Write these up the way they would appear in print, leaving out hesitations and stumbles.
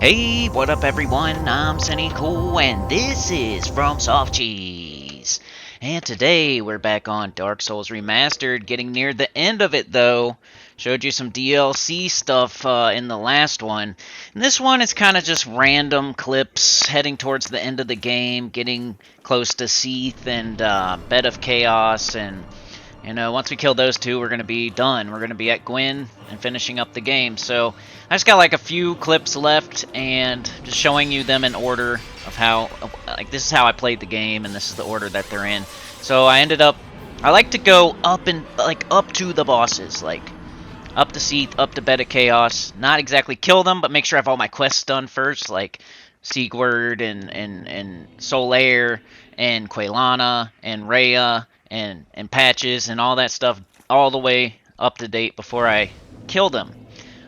Hey, what up everyone? I'm Sinnycool and this is FROMSoft Cheese. And today we're back on Dark Souls Remastered, getting near the end of it though. Showed you some DLC stuff in the last one. And this one is kind of just random clips heading towards the end of the game, getting close to Seath and Bed of Chaos, and once we kill those two, we're going to be done. We're going to be at Gwyn and finishing up the game. So I just got like a few clips left and just showing you them in order of how, like, this is how I played the game and this is the order that they're in. So I like to go up and, like, up to the bosses, like, up to Seath, up to Bed of Chaos. Not exactly kill them, but make sure I have all my quests done first, like Sigurd and Solaire and Quelana and Rhea and Patches and all that stuff all the way up to date before I kill them.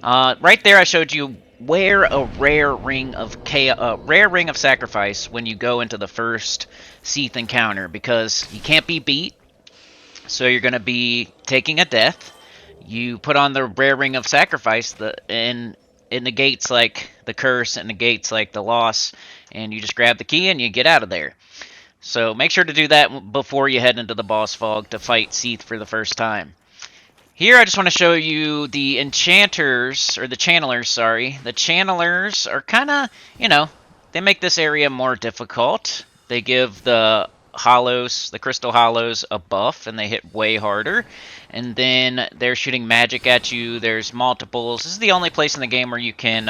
Right there I showed you wear a rare ring of sacrifice when you go into the first Seath encounter, because you can't be beat, so you're going to be taking a death. You put on the rare ring of sacrifice, and it negates like the curse, it negates like the loss, and you just grab the key and you get out of there. So make sure to do that before you head into the boss fog to fight Seath for the first time. Here I just want to show you the enchanters, or the channelers, sorry. The channelers are kind of, they make this area more difficult. They give the hollows, the crystal hollows, a buff, and they hit way harder. And then they're shooting magic at you. There's multiples. This is the only place in the game where you can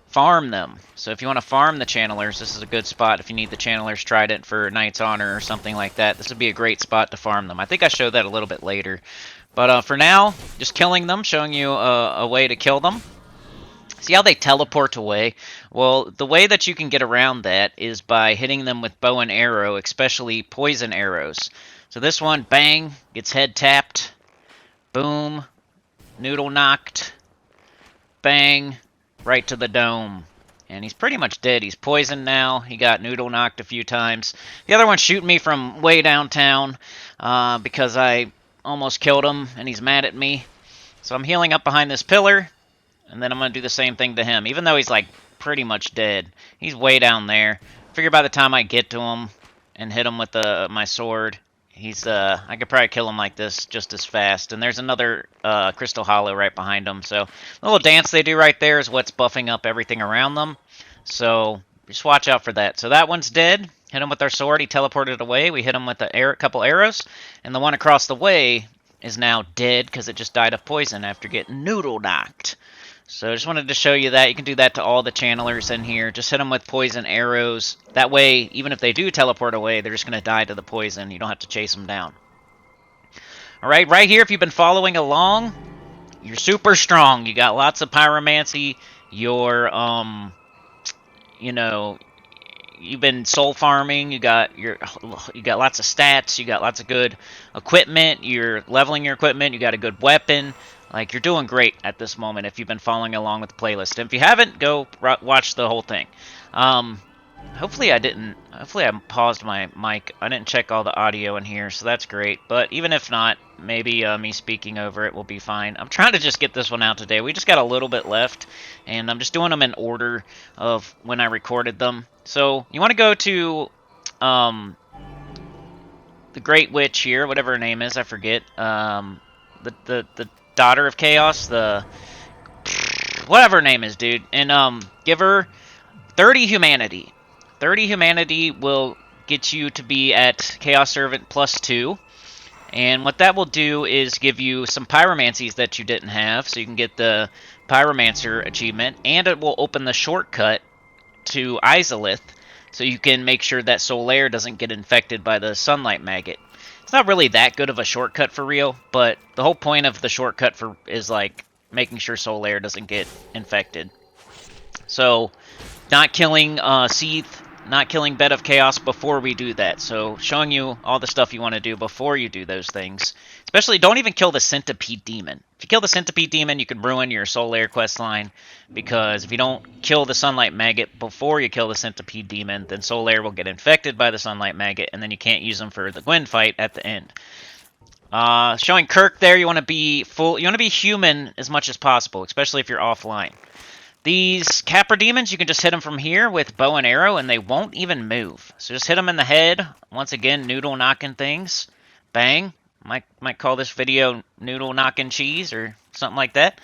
farm them. So if you want to farm the channelers, this is a good spot. If you need the channelers trident for Knight's Honor or something like that, this would be a great spot to farm them. I think I showed that a little bit later. But for now, just killing them, showing you a way to kill them. See how they teleport away? Well, the way that you can get around that is by hitting them with bow and arrow, especially poison arrows. So this one, bang, gets head tapped. Boom. Noodle knocked. Bang. Right to the dome. And he's pretty much dead. He's poisoned now. He got noodle knocked a few times. The other one's shooting me from way downtown because I almost killed him and he's mad at me. So I'm healing up behind this pillar, and then I'm going to do the same thing to him. Even though he's like pretty much dead, he's way down there. Figure by the time I get to him and hit him with my sword, I could probably kill him like this just as fast. And there's another crystal hollow right behind him. So the little dance they do right there is what's buffing up everything around them. So just watch out for that. So that one's dead. Hit him with our sword. He teleported away. We hit him with a couple arrows. And the one across the way is now dead because it just died of poison after getting noodle knocked. So I just wanted to show you that. You can do that to all the channelers in here. Just hit them with poison arrows. That way, even if they do teleport away, they're just going to die to the poison. You don't have to chase them down. Alright, right here, if you've been following along, you're super strong. You got lots of pyromancy. You're, you've been soul farming. You got lots of stats. You got lots of good equipment. You're leveling your equipment. You got a good weapon. Like, you're doing great at this moment if you've been following along with the playlist. And if you haven't, go watch the whole thing. Hopefully I paused my mic. I didn't check all the audio in here, so that's great. But even if not, maybe me speaking over it will be fine. I'm trying to just get this one out today. We just got a little bit left, and I'm just doing them in order of when I recorded them. So you want to go to the Great Witch here, whatever her name is, I forget. The Daughter of Chaos, whatever her name is, dude, and give her 30 humanity. 30 humanity will get you to be at Chaos Servant +2, and what that will do is give you some pyromancies that you didn't have, so you can get the Pyromancer achievement, and it will open the shortcut to Izalith, so you can make sure that Solaire doesn't get infected by the sunlight maggot. It's not really that good of a shortcut for real, but the whole point of the shortcut is like making sure Solaire doesn't get infected. So, not killing Seath, not killing Bed of Chaos before we do that. So, showing you all the stuff you want to do before you do those things. Especially, don't even kill the Centipede Demon. If you kill the Centipede Demon, you can ruin your Solaire questline, because if you don't kill the Sunlight Maggot before you kill the Centipede Demon, then Solaire will get infected by the Sunlight Maggot, and then you can't use them for the Gwyn fight at the end. Showing Kirk there, you want to be human as much as possible, especially if you're offline. These Capra Demons, you can just hit them from here with bow and arrow, and they won't even move. So just hit them in the head. Once again, noodle knocking things. Bang. Might call this video Noodle Knockin' Cheese or something like that.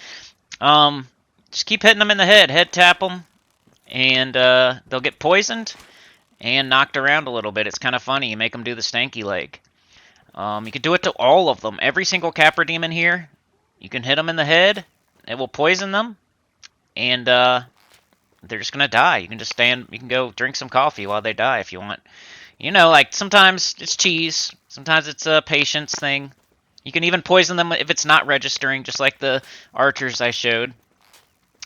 Just keep hitting them in the head tap them, and they'll get poisoned and knocked around a little bit. It's kind of funny. You make them do the stanky leg. You can do it to all of them. Every single Capra Demon here, you can hit them in the head. It will poison them, and they're just gonna die. You can just stand. You can go drink some coffee while they die if you want. You know, like sometimes it's cheese, sometimes it's a patience thing. You can even poison them if it's not registering, just like the archers I showed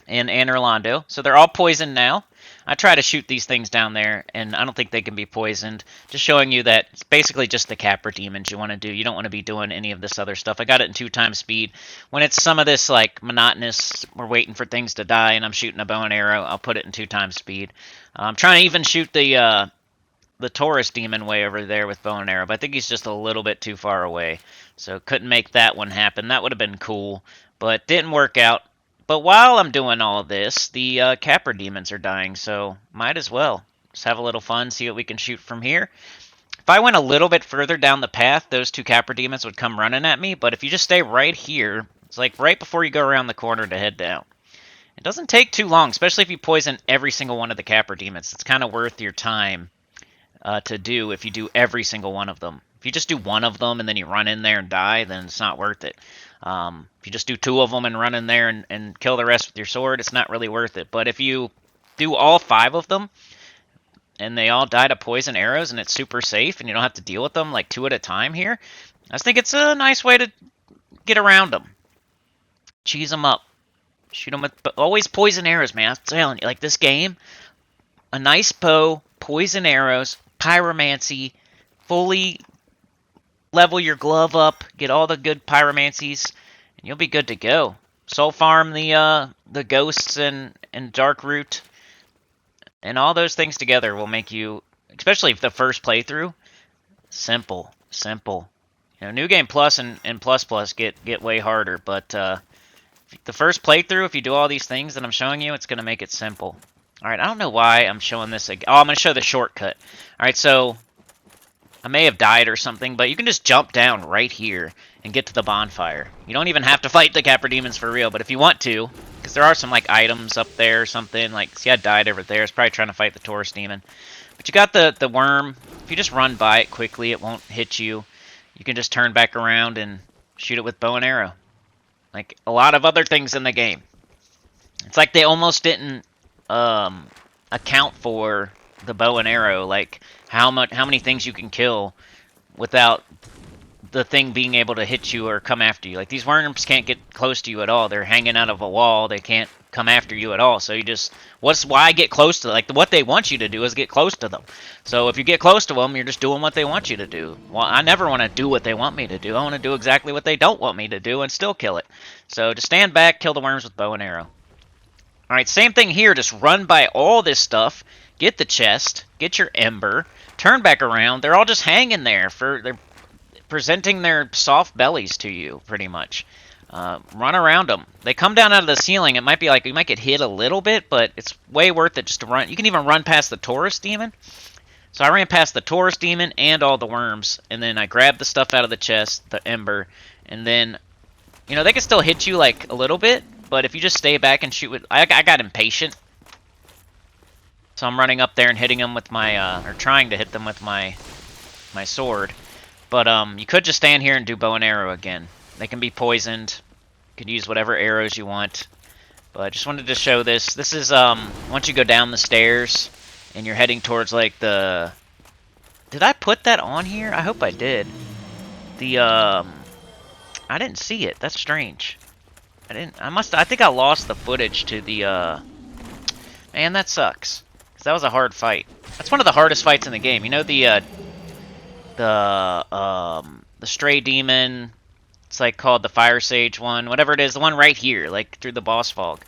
in Anne Orlando. So they're all poisoned now. I try to shoot these things down there, and I don't think they can be poisoned. Just showing you that it's basically just the Capra Demons you want to do. You don't want to be doing any of this other stuff. I got it in 2x speed. When it's some of this, like, monotonous, we're waiting for things to die, and I'm shooting a bow and arrow, I'll put it in 2x speed. I'm trying to even shoot the Taurus Demon way over there with bow and arrow, but I think he's just a little bit too far away. So couldn't make that one happen. That would have been cool, but didn't work out. But while I'm doing all of this, the Capra Demons are dying, so might as well. Just have a little fun, see what we can shoot from here. If I went a little bit further down the path, those two Capra Demons would come running at me, but if you just stay right here, it's like right before you go around the corner to head down. It doesn't take too long, especially if you poison every single one of the Capra Demons. It's kind of worth your time to do if you do every single one of them. If you just do one of them and then you run in there and die, then it's not worth it. If you just do two of them and run in there and kill the rest with your sword, it's not really worth it. But if you do all 5 of them and they all die to poison arrows and it's super safe and you don't have to deal with them like 2 at a time here, I just think it's a nice way to get around them. Cheese them up. Shoot them with always poison arrows, man. I'm telling you, like this game, a nice bow, poison arrows, pyromancy, fully level your glove up, get all the good pyromancies, and you'll be good to go. Soul farm the ghosts and dark root, and all those things together will make you, especially the first playthrough, simple. You know, New Game Plus and Plus Plus get way harder, but the first playthrough, if you do all these things that I'm showing you, it's going to make it simple. Alright, I don't know why I'm showing this again. Oh, I'm going to show the shortcut. Alright, so I may have died or something, but you can just jump down right here and get to the bonfire. You don't even have to fight the Capra Demons for real, but if you want to, because there are some like items up there or something, like, see I died over there, it's probably trying to fight the Taurus Demon. But you got the worm. If you just run by it quickly, it won't hit you. You can just turn back around and shoot it with bow and arrow. Like a lot of other things in the game. It's like they almost didn't account for the bow and arrow, like how many things you can kill without the thing being able to hit you or come after you. Like these worms can't get close to you at all. They're hanging out of a wall. They can't come after you at all. So you just, why get close to, like what they want you to do is get close to them. So if you get close to them, you're just doing what they want you to do. Well, I never want to do what they want me to do. I want to do exactly what they don't want me to do and still kill it. So just stand back, kill the worms with bow and arrow. Alright, same thing here. Just run by all this stuff. Get the chest. Get your ember. Turn back around. They're all just hanging there. They're presenting their soft bellies to you, pretty much. Run around them. They come down out of the ceiling. It might be like you might get hit a little bit, but it's way worth it just to run. You can even run past the Taurus Demon. So I ran past the Taurus Demon and all the worms, and then I grabbed the stuff out of the chest, the ember, and then, you know, they can still hit you like a little bit, but if you just stay back and shoot with... I got impatient. So I'm running up there and hitting them with my... or trying to hit them with my sword. But you could just stand here and do bow and arrow again. They can be poisoned. You can use whatever arrows you want. But I just wanted to show this. This is once you go down the stairs and you're heading towards like the... Did I put that on here? I hope I did. The I didn't see it. That's strange. I think I lost the footage to the man, that sucks. 'Cause that was a hard fight. That's one of the hardest fights in the game. You know the stray demon, it's like called the fire sage one, whatever it is, the one right here, like through the boss fog.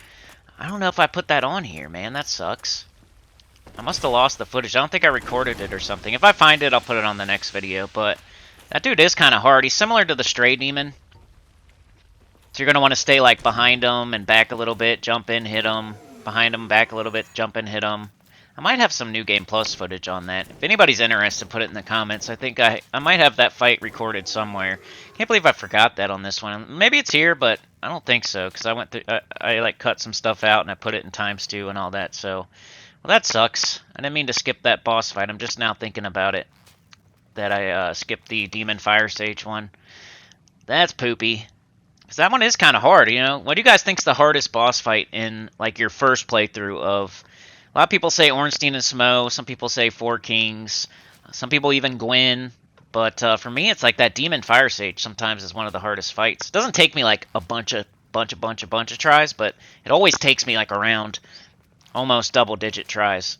I don't know if I put that on here, man. That sucks. I must have lost the footage. I don't think I recorded it or something. If I find it, I'll put it on the next video. But that dude is kind of hard. He's similar to the stray demon. So you're going to want to stay like behind him and back a little bit, jump in, hit him. behind him, back a little bit, jump and hit him. I might have some New Game Plus footage on that. If anybody's interested, put it in the comments. I think I might have that fight recorded somewhere. Can't believe I forgot that on this one. Maybe it's here, but I don't think so, because I went through, I like cut some stuff out and I put it in times 2 and all that. So, well, that sucks. I didn't mean to skip that boss fight. I'm just now thinking about it, that I skipped the Demon Fire Sage one. That's poopy. Because that one is kind of hard, you know? What do you guys think's the hardest boss fight in, like, your first playthrough of... A lot of people say Ornstein and Smo, some people say Four Kings, some people even Gwyn, but for me it's like that Demon Fire Sage sometimes is one of the hardest fights. It doesn't take me like a bunch of tries, but it always takes me like around almost double-digit tries.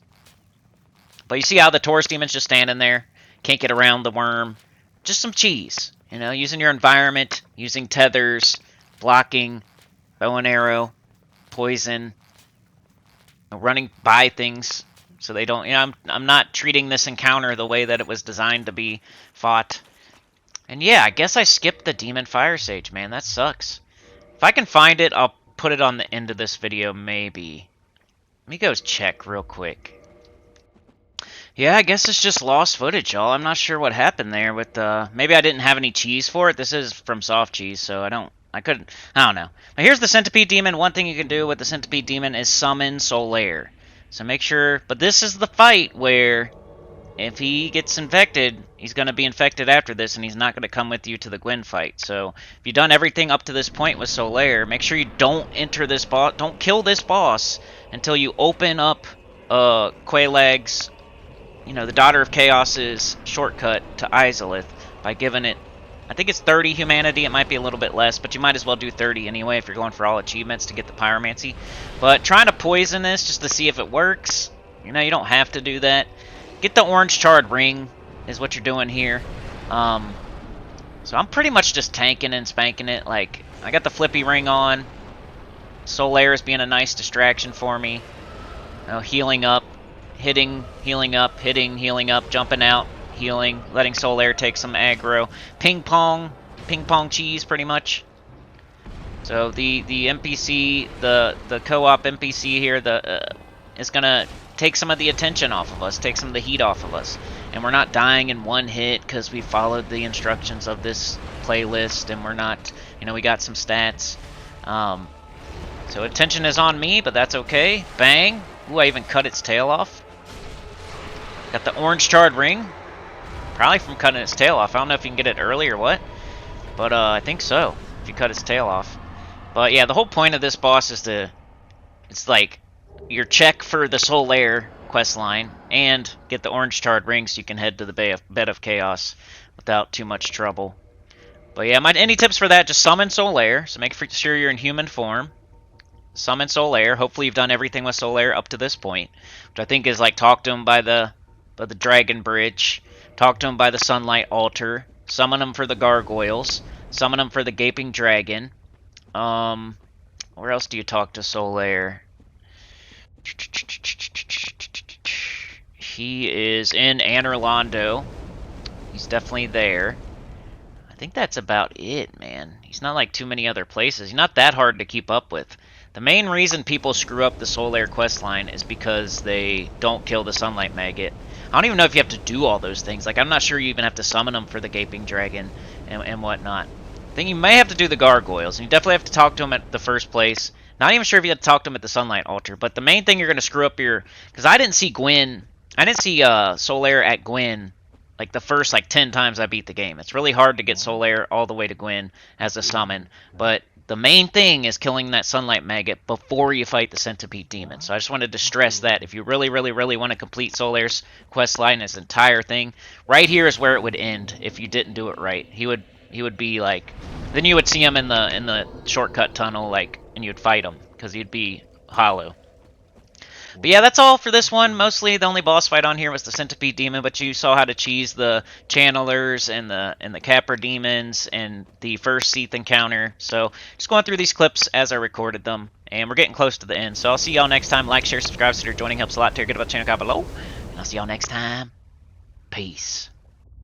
But you see how the Taurus Demon's just standing there, can't get around the worm, just some cheese, you know, using your environment, using tethers, blocking, bow and arrow, poison, running by things so they don't, you know, I'm not treating this encounter the way that it was designed to be fought. And yeah, I guess I skipped the Demon Fire Sage, man. That sucks. If I can find it, I'll put it on the end of this video, maybe. Let me go check real quick. Yeah, I guess it's just lost footage, y'all. I'm not sure what happened there with, maybe I didn't have any cheese for it. This is FROMSoft cheese, so I don't know. Now here's the Centipede Demon. One thing you can do with the Centipede Demon is summon Solaire. So make sure, but this is the fight where if he gets infected, he's going to be infected after this, and he's not going to come with you to the Gwyn fight. So if you've done everything up to this point with Solaire, make sure you don't enter this boss, don't kill this boss until you open up Quelaag's, you know, the Daughter of Chaos's shortcut to Izalith by giving it, I think it's 30 humanity. It might be a little bit less, but you might as well do 30 anyway if you're going for all achievements to get the pyromancy. But trying to poison this just to see if it works, you know, you don't have to do that. Get the orange charred ring is what you're doing here. So I'm pretty much just tanking and spanking it. Like, I got the flippy ring on. Solaire is being a nice distraction for me. You know, healing up, hitting, healing up, hitting, healing up, jumping out, healing, letting Solaire take some aggro. Ping pong cheese, pretty much. So the NPC, the co-op NPC here, is gonna take some of the attention off of us, take some of the heat off of us, and we're not dying in one hit because we followed the instructions of this playlist, and we're not, you know, we got some stats. So attention is on me, but that's okay. Bang! Ooh, I even cut its tail off. Got the orange charred ring. Probably from cutting its tail off. I don't know if you can get it early or what, but I think so, if you cut its tail off. But yeah, the whole point of this boss is to, it's like your check for the Solaire questline and get the orange charred ring so you can head to the Bed of Chaos without too much trouble. But yeah, any tips for that, just summon Solaire, so make sure you're in human form. Summon Solaire. Hopefully you've done everything with Solaire up to this point, which I think is like talk to him by the Dragon Bridge, talk to him by the Sunlight Altar, summon him for the Gargoyles, summon him for the Gaping Dragon. Where else do you talk to Solaire? He is in Anor Londo. He's definitely there. I think that's about it, man. He's not like too many other places. He's not that hard to keep up with. The main reason people screw up the Solaire questline is because they don't kill the Sunlight Maggot. I don't even know if you have to do all those things. Like, I'm not sure you even have to summon them for the Gaping Dragon and whatnot. I think you may have to do the Gargoyles, and you definitely have to talk to them at the first place. Not even sure if you have to talk to them at the Sunlight Altar, but the main thing you're going to screw up your... Because I didn't see Solaire at Gwyn, like, the first, 10 times I beat the game. It's really hard to get Solaire all the way to Gwyn as a summon, but the main thing is killing that Sunlight Maggot before you fight the Centipede Demon. So I just wanted to stress that if you really, really, really want to complete Solaire's questline, his entire thing, right here is where it would end if you didn't do it right. He would be like... Then you would see him in the shortcut tunnel, and you'd fight him, because he'd be hollow. But yeah, that's all for this one. Mostly the only boss fight on here was the Centipede Demon, but you saw how to cheese the Channelers and the Capra Demons and the first Seath encounter. So just going through these clips as I recorded them, and we're getting close to the end. So I'll see y'all next time. Like, share, subscribe, consider joining. Helps a lot. Tell your good about the channel down below. And I'll see y'all next time. Peace.